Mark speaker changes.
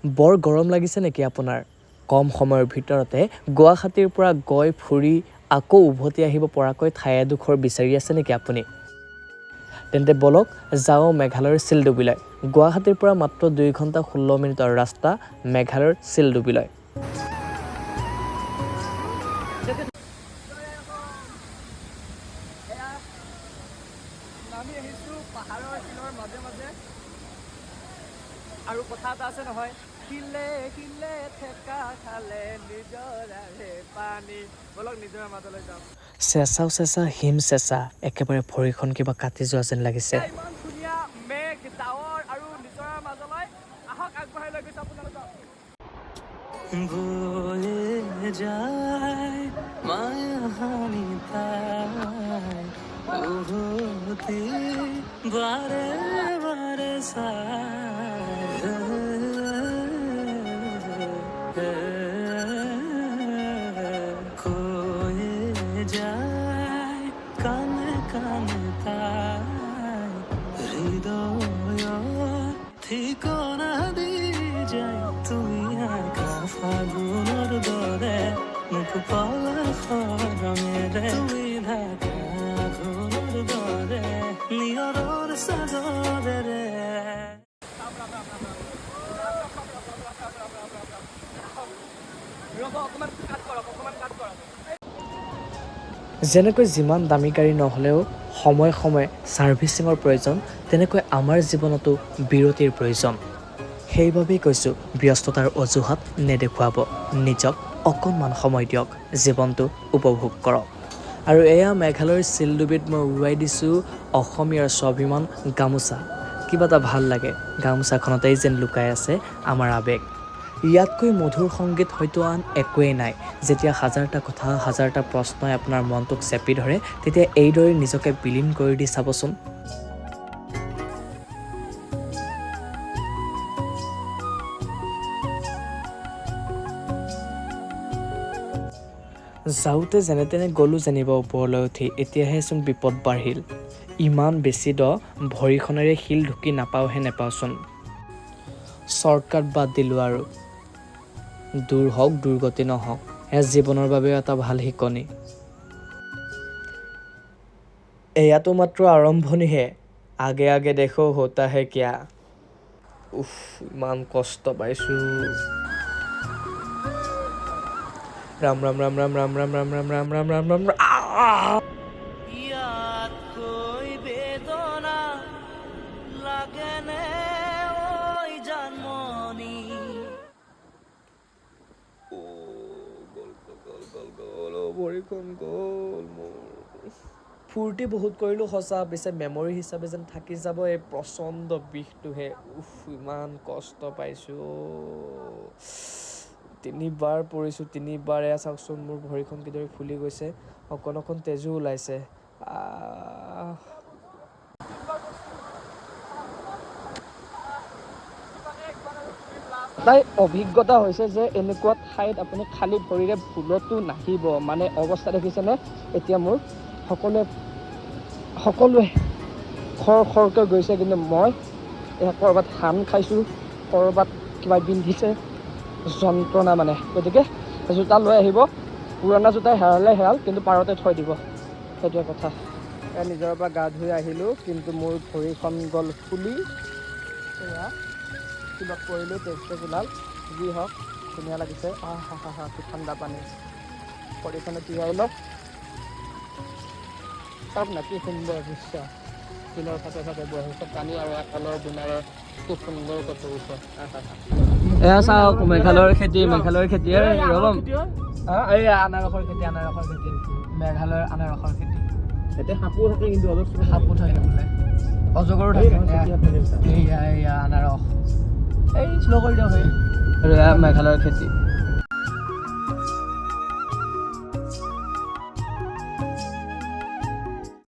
Speaker 1: বৰ গৰম লাগিছে নেকি আপোনাৰ? কম সময়ৰ ভিতৰতে গুৱাহাটীৰ পৰা গৈ ফুৰি আকৌ উভতি আহিব পৰাকৈ ঠাই এডোখৰ বিচাৰি আছে নেকি আপুনি? তেন্তে বলক যাওঁ মেঘালয়ৰ চিলডুবিলৈ। গুৱাহাটীৰ পৰা মাত্ৰ 2 ঘণ্টা 16 মিনিটৰ ৰাস্তা মেঘালয়ৰ চিলডুবিলৈ। আমি আহিছোঁ পাহাৰৰ শিলৰ মাজে মাজে আৰু কথা এটা আছে নহয়, শিলে শিলে ঠেকা খালে নিজৰাৰে পানী। বলক নিজৰাৰ মাজলৈ যাওঁ। চেঁচাও চেঁচা হিম চেঁচা, একেবাৰে ভৰিখন কিবা কাটি যোৱা যেন লাগিছে। ইমান ধুনীয়া মেঘ ডাৱৰ আৰু নিজৰাৰ মাজলৈ আহক, আগবঢ়াই লৈ গৈছে আপোনালোকক। বয়ে যায় মায়াহানি তাই উভতি বাৰে বাৰে কয়ে যায় কানে কানে তাই হৃদয় ঠিকনা দি যায় তুমি একা ফাগুনৰ দৰে মোক পলসৰমেৰে তুমি ঢাকা ঘৰৰ দৰে নিয়ৰৰ চাদৰেৰে। যেনেকৈ যিমান দামী গাড়ী নহ'লেও সময়ে সময়ে ছাৰ্ভিচিঙৰ প্ৰয়োজন, তেনেকৈ আমাৰ জীৱনতো বিৰতিৰ প্ৰয়োজন। সেইবাবেই কৈছোঁ, ব্যস্ততাৰ অজুহাত নেদেখুৱাব, নিজক অকণমান সময় দিয়ক, জীৱনটো উপভোগ কৰক। আৰু এয়া মেঘালয়ৰ চিলডুবিত মই উৰুৱাই দিছোঁ অসমীয়াৰ স্বাভিমান গামোচা। কিবা এটা ভাল লাগে, গামোচাখনতেই যেন লুকাই আছে আমাৰ আৱেগ। ইয়াতকৈ মধুৰ সংগীত হয়তো আন একোৱেই নাই। যেতিয়া হাজাৰটা কথা, হাজাৰটা প্ৰশ্নই আপোনাৰ মনটোক চেপি ধৰে, তেতিয়া এইদৰে নিজকে বিলীন কৰি দি চাবচোন। যাওঁতে যেনে তেনে গ'লোঁ যেনিবা ওপৰলৈ উঠি, এতিয়াহেচোন বিপদ বাঢ়িল। ইমান বেছি দ, ভৰিখনেৰে শিল ঢুকি নেপাওঁচোন। শ্বৰ্টকাট বাদ দিলোঁ আৰু। দূৰ হওক দুৰ্গতি নহওক, এয়া জীৱনৰ বাবেও এটা ভাল শিকনি। এয়াতো মাত্ৰ আৰম্ভণিহে, আগে আগে দেখো হোতা হে কিয়া। উফ, ইমান কষ্ট পাইছোঁ। ৰাম ৰাম ৰাম ৰাম ৰাম ৰাম ৰাম ৰাম ৰাম ৰাম ৰাম ৰাম ৰাম। ইয়াতকৈ বেদনা লাগেনে ঐ জানমণি। গ'ল ভৰিখন গ'ল মোৰ। ফূৰ্তি বহুত কৰিলোঁ সঁচা, পিছে মেমৰি হিচাপে যেন থাকি যাব এই প্ৰচণ্ড বিষটোহে। উফ, ইমান কষ্ট পাইছোঁ। 3বাৰ পৰিছোঁ, 3বাৰ। এয়া চাওকচোন মোৰ ভৰিখন কিদৰে ফুলি গৈছে, অকণ অকণ তেজো ওলাইছে। তাই অভিজ্ঞতা হৈছে যে এনেকুৱা ঠাইত আপুনি খালী ভৰিৰে ভুলতো নাহিব। মানে অৱস্থা দেখিছেনে এতিয়া মোৰ? সকলোৱে খৰকৈ গৈছে, কিন্তু মই ক'ৰবাত হান খাইছোঁ, ক'ৰবাত কিবা বিন্ধিছে, যন্ত্ৰণা মানে। গতিকে জোতা লৈ আহিব, পুৰণা জোতা হেৰালে হেৰাল, কিন্তু পাৰতে থৈ দিব, সেইটোৱে কথা। নিজৰ পৰা গা ধুই আহিলোঁ, কিন্তু মোৰ ভৰিখন গ'ল ফুলি। এয়া কিবা কৰিলোঁ, তেজ ওলাল। যি হওক, ধুনীয়া লাগিছে। কি ঠাণ্ডা পানী। ভৰিখনে তিয়াই লওক। চাওক না কি সুন্দৰ দৃশ্য। শিলৰ ফাকে ফাকে বৈ আহিছে পানী আৰু একালৰ বিনাৰে খুব সুন্দৰকৈ পৰিছে। এয়া চাওক মেঘালয়ৰ খেতি, মেঘালয়ৰ খেতি। ৰ'ব, এইয়া আনাৰসৰ খেতি, মেঘালয়ৰ আনাৰসৰ খেতি। এতিয়া সাপো থাকে, কিন্তু অলপ সাপো থাকে বোলে, অজগৰো থাকে। এয়া আনাৰস, এই শ্ল' কৰি দিয়ক। আৰু এয়া মেঘালয়ৰ খেতি।